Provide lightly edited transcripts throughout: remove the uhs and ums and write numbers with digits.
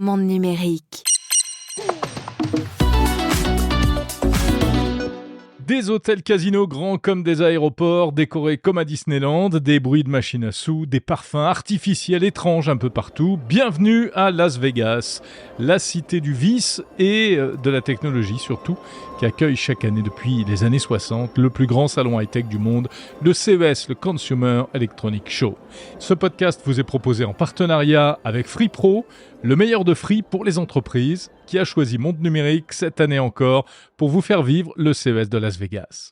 Monde numérique. Des hôtels casinos grands comme des aéroports, décorés comme à Disneyland, des bruits de machines à sous, des parfums artificiels étranges un peu partout. Bienvenue à Las Vegas, la cité du vice et de la technologie surtout, qui accueille chaque année depuis les années 60 le plus grand salon high-tech du monde, le CES, le Consumer Electronic Show. Ce podcast vous est proposé en partenariat avec Free Pro, le meilleur de Free pour les entreprises, qui a choisi Monde Numérique cette année encore pour vous faire vivre le CES de Las Vegas.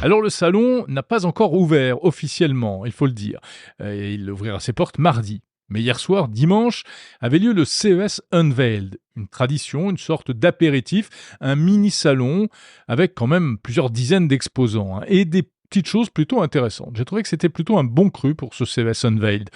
Alors le salon n'a pas encore ouvert officiellement, il faut le dire. Il ouvrira ses portes mardi. Mais hier soir, dimanche, avait lieu le CES Unveiled, une tradition, une sorte d'apéritif, un mini-salon avec quand même plusieurs dizaines d'exposants et des petites choses plutôt intéressantes. J'ai trouvé que c'était plutôt un bon cru pour ce CES Unveiled,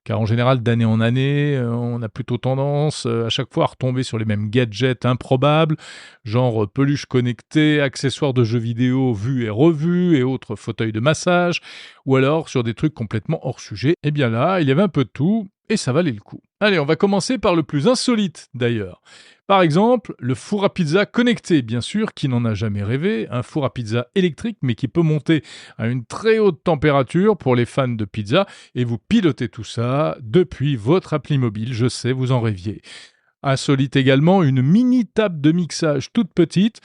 car en général, d'année en année, on a plutôt tendance à chaque fois à retomber sur les mêmes gadgets improbables, genre peluches connectées, accessoires de jeux vidéo vus et revus et autres fauteuils de massage, ou alors sur des trucs complètement hors sujet. Et bien là, il y avait un peu de tout, et ça valait le coup. Allez, on va commencer par le plus insolite d'ailleurs. Par exemple, le four à pizza connecté, bien sûr, qui n'en a jamais rêvé, un four à pizza électrique, mais qui peut monter à une très haute température pour les fans de pizza, et vous pilotez tout ça depuis votre appli mobile, je sais, vous en rêviez. Insolite également, une mini table de mixage toute petite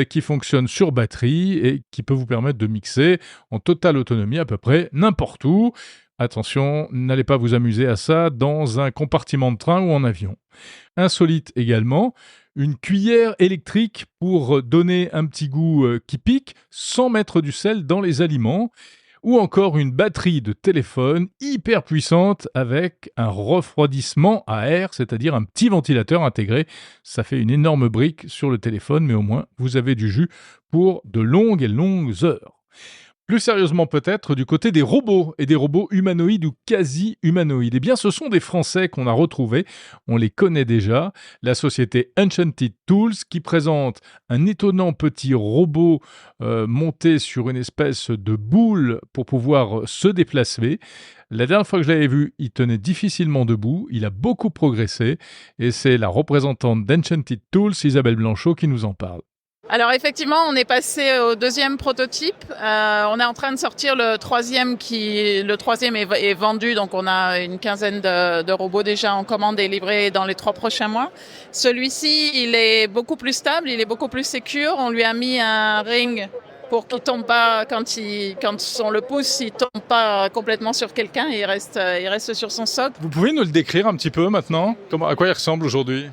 qui fonctionne sur batterie et qui peut vous permettre de mixer en totale autonomie à peu près n'importe où. Attention, n'allez pas vous amuser à ça dans un compartiment de train ou en avion. Insolite également, une cuillère électrique pour donner un petit goût qui pique sans mettre du sel dans les aliments. Ou encore une batterie de téléphone hyper puissante avec un refroidissement à air, c'est-à-dire un petit ventilateur intégré. Ça fait une énorme brique sur le téléphone, mais au moins vous avez du jus pour de longues et longues heures. Plus sérieusement peut-être, du côté des robots, et des robots humanoïdes ou quasi-humanoïdes. Eh bien, ce sont des Français qu'on a retrouvés, on les connaît déjà, la société Enchanted Tools, qui présente un étonnant petit robot monté sur une espèce de boule pour pouvoir se déplacer. La dernière fois que je l'avais vu, il tenait difficilement debout, il a beaucoup progressé, et c'est la représentante d'Enchanted Tools, Isabelle Blanchot, qui nous en parle. Alors effectivement, on est passé au deuxième prototype. On est en train de sortir le troisième est vendu, donc on a une quinzaine de robots déjà en commande et livrés dans les 3 prochains mois. Celui-ci, il est beaucoup plus stable, il est beaucoup plus sécure. On lui a mis un ring pour qu'il tombe pas quand on le pousse, il tombe pas complètement sur quelqu'un, il reste sur son socle. Vous pouvez nous le décrire un petit peu maintenant ? À quoi il ressemble aujourd'hui ?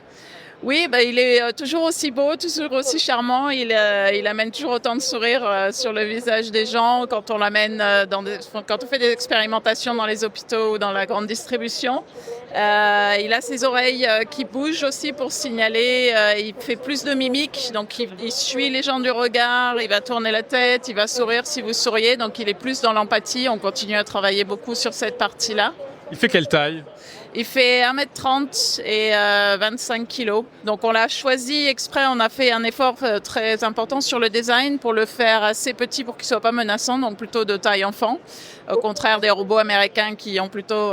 Oui, il est toujours aussi beau, toujours aussi charmant. Il amène toujours autant de sourires sur le visage des gens quand on l'amène quand on fait des expérimentations dans les hôpitaux ou dans la grande distribution. Il a ses oreilles qui bougent aussi pour signaler. Il fait plus de mimiques, donc il suit les gens du regard. Il va tourner la tête, il va sourire si vous souriez. Donc il est plus dans l'empathie. On continue à travailler beaucoup sur cette partie-là. Il fait quelle taille ? Il fait 1m30 et 25 kg. Donc on l'a choisi exprès, on a fait un effort très important sur le design pour le faire assez petit pour qu'il ne soit pas menaçant, donc plutôt de taille enfant. Au contraire des robots américains qui ont plutôt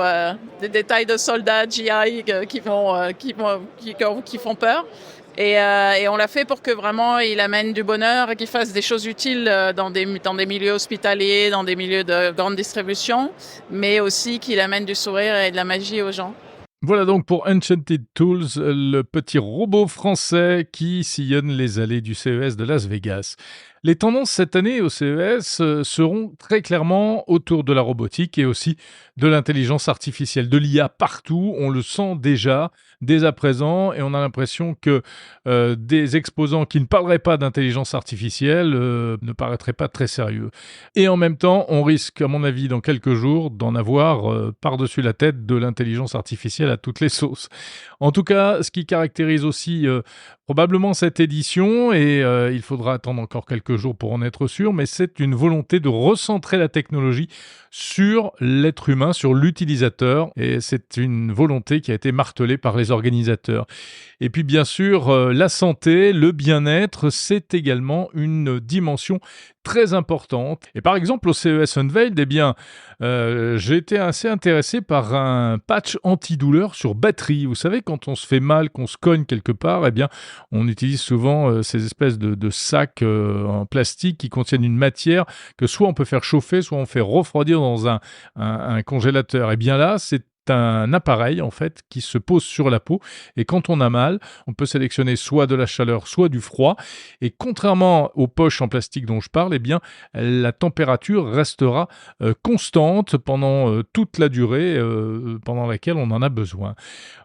des tailles de soldats GI qui font peur. Et on l'a fait pour que vraiment il amène du bonheur et qu'il fasse des choses utiles dans des milieux hospitaliers, dans des milieux de grande distribution, mais aussi qu'il amène du sourire et de la magie aux gens. Voilà donc pour Enchanted Tools, le petit robot français qui sillonne les allées du CES de Las Vegas. Les tendances cette année au CES seront très clairement autour de la robotique et aussi de l'intelligence artificielle, de l'IA partout. On le sent déjà, dès à présent, et on a l'impression que des exposants qui ne parleraient pas d'intelligence artificielle ne paraîtraient pas très sérieux. Et en même temps, on risque, à mon avis, dans quelques jours, d'en avoir par-dessus la tête de l'intelligence artificielle à toutes les sauces. En tout cas, ce qui caractérise aussi probablement cette édition, et il faudra attendre encore quelques jours pour en être sûr, mais c'est une volonté de recentrer la technologie sur l'être humain, sur l'utilisateur, et c'est une volonté qui a été martelée par les organisateurs. Et puis bien sûr, la santé, le bien-être, c'est également une dimension très importantes. Et par exemple, au CES Unveiled, j'ai été assez intéressé par un patch antidouleur sur batterie. Vous savez, quand on se fait mal, qu'on se cogne quelque part, on utilise souvent ces espèces de sacs en plastique qui contiennent une matière que soit on peut faire chauffer, soit on fait refroidir dans un congélateur. Et bien là, c'est un appareil en fait qui se pose sur la peau et quand on a mal, on peut sélectionner soit de la chaleur, soit du froid et contrairement aux poches en plastique dont je parle, la température restera constante pendant toute la durée pendant laquelle on en a besoin.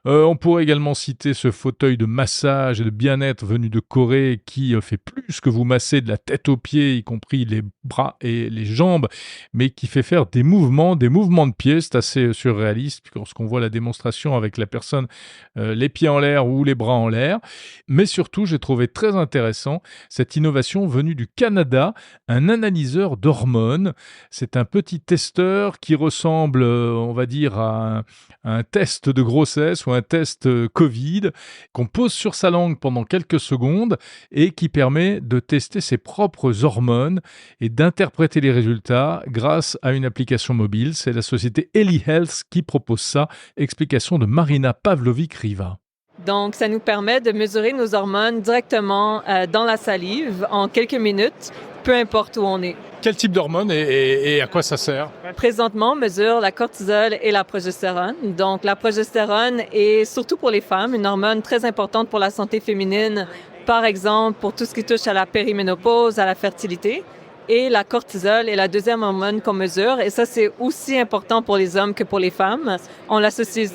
On pourrait également citer ce fauteuil de massage et de bien-être venu de Corée qui fait plus que vous masser de la tête aux pieds, y compris les bras et les jambes, mais qui fait faire des mouvements de pied. C'est assez surréaliste lorsqu'on voit la démonstration avec la personne les pieds en l'air ou les bras en l'air. Mais surtout, j'ai trouvé très intéressant cette innovation venue du Canada, un analyseur d'hormones. C'est un petit testeur qui ressemble, on va dire, à un test de grossesse ou un test Covid qu'on pose sur sa langue pendant quelques secondes et qui permet de tester ses propres hormones et d'interpréter les résultats grâce à une application mobile. C'est la société Eli Health qui propose ça. Explication de Marina Pavlovic-Riva. Donc, ça nous permet de mesurer nos hormones directement dans la salive en quelques minutes, peu importe où on est. Quel type d'hormones et à quoi ça sert? Présentement, on mesure la cortisol et la progestérone. Donc, la progestérone est, surtout pour les femmes, une hormone très importante pour la santé féminine, par exemple pour tout ce qui touche à la périménopause, à la fertilité. Et la cortisol est la deuxième hormone qu'on mesure. Et ça, c'est aussi important pour les hommes que pour les femmes. On l'associe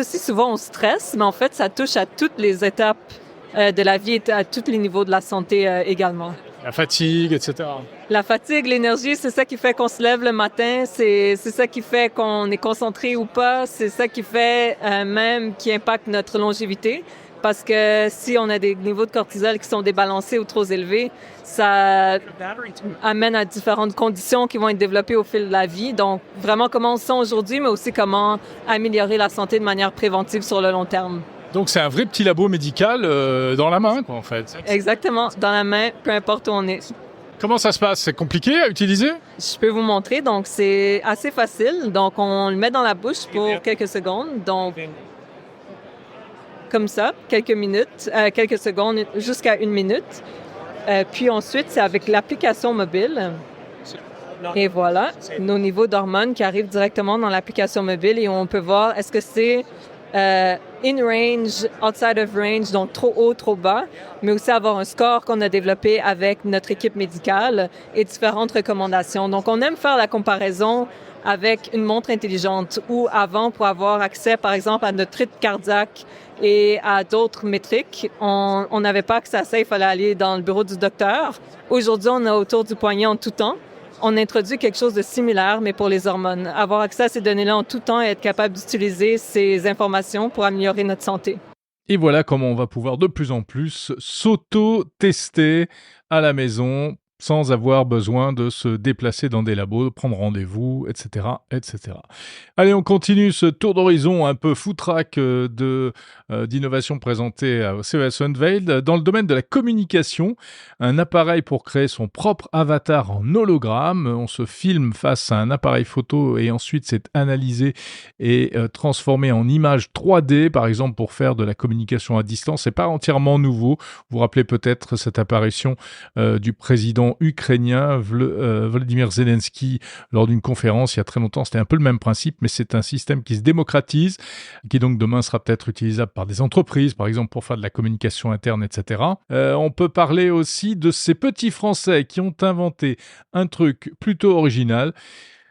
souvent au stress, mais en fait, ça touche à toutes les étapes de la vie et à tous les niveaux de la santé également. La fatigue, etc. La fatigue, l'énergie, c'est ça qui fait qu'on se lève le matin, c'est ça qui fait qu'on est concentré ou pas, c'est ça qui fait même qui impacte notre longévité. Parce que si on a des niveaux de cortisol qui sont débalancés ou trop élevés, ça amène à différentes conditions qui vont être développées au fil de la vie. Donc, vraiment comment on se sent aujourd'hui, mais aussi comment améliorer la santé de manière préventive sur le long terme. Donc, c'est un vrai petit labo médical dans la main, quoi, en fait. Exactement, dans la main, peu importe où on est. Comment ça se passe? C'est compliqué à utiliser? Je peux vous montrer. Donc, c'est assez facile. Donc, on le met dans la bouche pour quelques secondes. Donc, comme ça, quelques minutes, quelques secondes, jusqu'à 1 minute. Puis ensuite, c'est avec l'application mobile. Et voilà, nos niveaux d'hormones qui arrivent directement dans l'application mobile et on peut voir est-ce que c'est in range, outside of range, donc trop haut, trop bas, mais aussi avoir un score qu'on a développé avec notre équipe médicale et différentes recommandations. Donc, on aime faire la comparaison avec une montre intelligente où avant, pour avoir accès, par exemple, à notre rythme cardiaque et à d'autres métriques, on n'avait pas accès à ça, il fallait aller dans le bureau du docteur. Aujourd'hui, on a autour du poignet en tout temps. On introduit quelque chose de similaire, mais pour les hormones. Avoir accès à ces données-là en tout temps et être capable d'utiliser ces informations pour améliorer notre santé. Et voilà comment on va pouvoir de plus en plus s'auto-tester à la maison sans avoir besoin de se déplacer dans des labos, de prendre rendez-vous, etc., etc. Allez, on continue ce tour d'horizon un peu foutraque d'innovation présentée au CES Unveiled. Dans le domaine de la communication, un appareil pour créer son propre avatar en hologramme. On se filme face à un appareil photo et ensuite c'est analysé et transformé en image 3D, par exemple pour faire de la communication à distance. C'est pas entièrement nouveau. Vous vous rappelez peut-être cette apparition du président ukrainien Volodymyr Zelensky lors d'une conférence il y a très longtemps. C'était un peu le même principe, mais c'est un système qui se démocratise, qui donc demain sera peut-être utilisable par des entreprises, par exemple pour faire de la communication interne, etc. On peut parler aussi de ces petits Français qui ont inventé un truc plutôt original,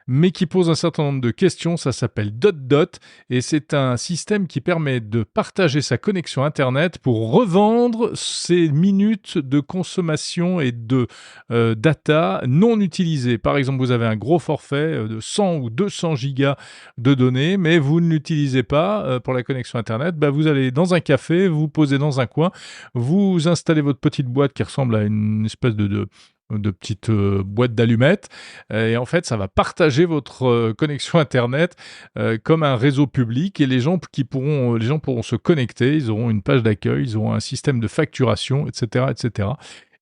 mais qui pose un certain nombre de questions. Ça s'appelle Dot et c'est un système qui permet de partager sa connexion Internet pour revendre ses minutes de consommation et de data non utilisées. Par exemple, vous avez un gros forfait de 100 ou 200 gigas de données, mais vous ne l'utilisez pas pour la connexion Internet. Vous allez dans un café, vous posez dans un coin, vous installez votre petite boîte qui ressemble à une espèce de petites boîtes d'allumettes et en fait ça va partager votre connexion internet comme un réseau public et les gens pourront se connecter, ils auront une page d'accueil, ils auront un système de facturation, etc., etc.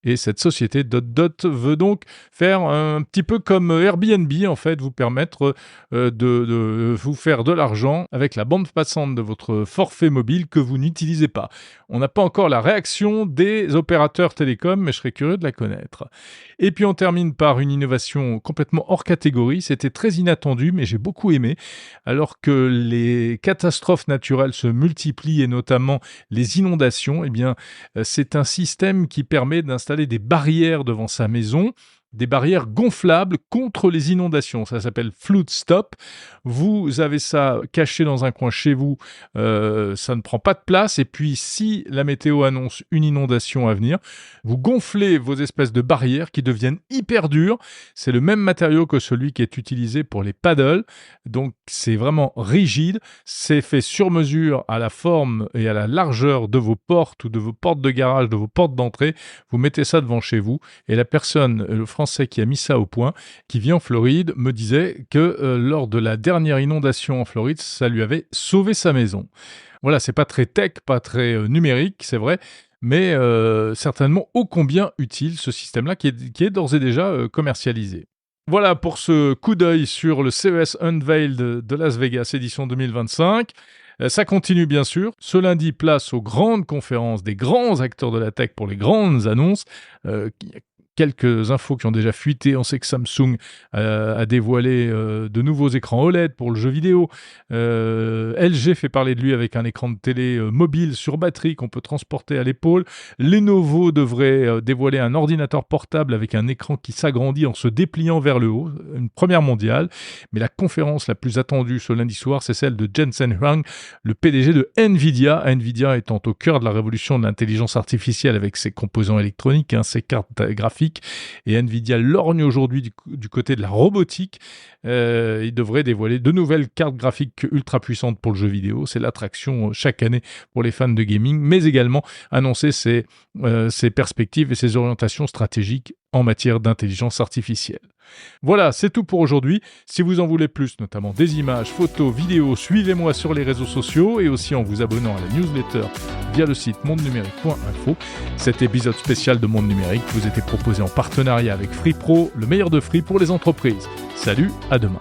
Et cette société Dot veut donc faire un petit peu comme Airbnb, en fait, vous permettre de vous faire de l'argent avec la bande passante de votre forfait mobile que vous n'utilisez pas. On n'a pas encore la réaction des opérateurs télécoms, mais je serais curieux de la connaître. Et puis on termine par une innovation complètement hors catégorie. C'était très inattendu, mais j'ai beaucoup aimé. Alors que les catastrophes naturelles se multiplient, et notamment les inondations, eh bien, c'est un système qui permet d'installer des barrières devant sa maison, des barrières gonflables contre les inondations. Ça s'appelle Flood Stop. Vous avez ça caché dans un coin chez vous, ça ne prend pas de place. Et puis, si la météo annonce une inondation à venir, vous gonflez vos espèces de barrières qui deviennent hyper dures. C'est le même matériau que celui qui est utilisé pour les paddles. Donc, c'est vraiment rigide. C'est fait sur mesure à la forme et à la largeur de vos portes ou de vos portes de garage, de vos portes d'entrée. Vous mettez ça devant chez vous et la personne, le Français qui a mis ça au point, qui vit en Floride, me disait que lors de la dernière inondation en Floride, ça lui avait sauvé sa maison. Voilà, c'est pas très tech, pas très numérique, c'est vrai, mais certainement ô combien utile ce système-là qui est d'ores et déjà commercialisé. Voilà pour ce coup d'œil sur le CES Unveiled de Las Vegas édition 2025. Ça continue bien sûr. Ce lundi, place aux grandes conférences des grands acteurs de la tech pour les grandes annonces. Quelques infos qui ont déjà fuité. On sait que Samsung a dévoilé de nouveaux écrans OLED pour le jeu vidéo. LG fait parler de lui avec un écran de télé mobile sur batterie qu'on peut transporter à l'épaule. Lenovo devrait dévoiler un ordinateur portable avec un écran qui s'agrandit en se dépliant vers le haut. Une première mondiale. Mais la conférence la plus attendue ce lundi soir, c'est celle de Jensen Huang, le PDG de Nvidia. Nvidia étant au cœur de la révolution de l'intelligence artificielle avec ses composants électroniques, ses cartes graphiques. Et Nvidia lorgne aujourd'hui du côté de la robotique. Il devrait dévoiler de nouvelles cartes graphiques ultra puissantes pour le jeu vidéo. C'est l'attraction chaque année pour les fans de gaming, mais également annoncer ses perspectives et ses orientations stratégiques en matière d'intelligence artificielle. Voilà, c'est tout pour aujourd'hui. Si vous en voulez plus, notamment des images, photos, vidéos, suivez-moi sur les réseaux sociaux et aussi en vous abonnant à la newsletter via le site mondenumérique.info. Cet épisode spécial de Monde Numérique vous était proposé en partenariat avec Free Pro, le meilleur de Free pour les entreprises. Salut, à demain.